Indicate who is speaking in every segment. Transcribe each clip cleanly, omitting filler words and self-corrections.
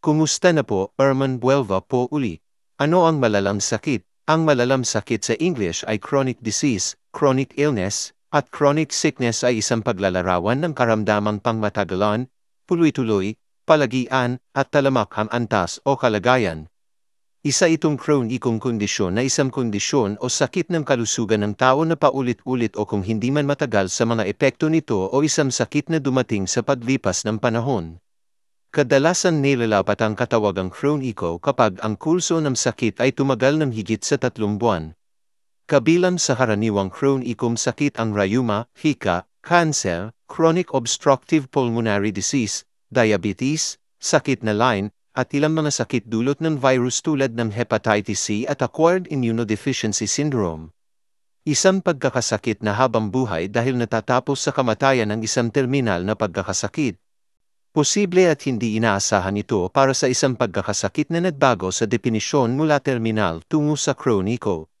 Speaker 1: Kumusta na po, Herman Buelva po uli. Ano ang malalang sakit? Ang malalang sakit sa English ay chronic disease, chronic illness, at chronic sickness ay isang paglalarawan ng karamdamang pangmatagalan, tuloy-tuloy, palagian, at talamakang antas o kalagayan. Isa itong kronikong kondisyon na isang kondisyon o sakit ng kalusugan ng tao na paulit-ulit o kung hindi man matagal sa mga epekto nito o isang sakit na dumating sa paglipas ng panahon. Kadalasan nilalapat ang katawagang kroniko kapag ang kurso ng sakit ay tumagal ng higit sa 3 buwan. Kabilang sa karaniwang kronikom sakit ang rheuma, hika, cancer, chronic obstructive pulmonary disease, diabetes, sakit na Lyme, at ilang mga sakit dulot ng virus tulad ng hepatitis C at acquired immunodeficiency syndrome. Isang pagkakasakit na habang buhay dahil natatapos sa kamatayan ng isang terminal na pagkakasakit. Posible at hindi inaasahan ito para sa isang pagkakasakit na nagbago sa definisyon mula terminal tungo sa kroniko.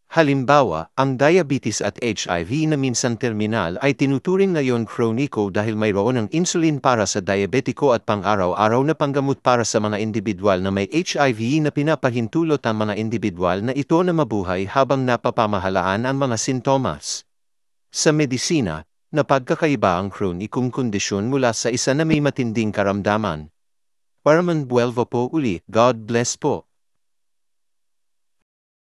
Speaker 1: Halimbawa, ang diabetes at HIV na minsan terminal ay tinuturing ngayon kroniko dahil mayroon ng insulin para sa diabetiko at pang-araw-araw na panggamot para sa mga individual na may HIV na pinapahintulot ang mga individual na ito na mabuhay habang napapamahalaan ang mga sintomas. Sa medisina, napagkakaiba ang kronikong kondisyon mula sa isa na may matinding karamdaman. Herman Buelva po uli, God bless po.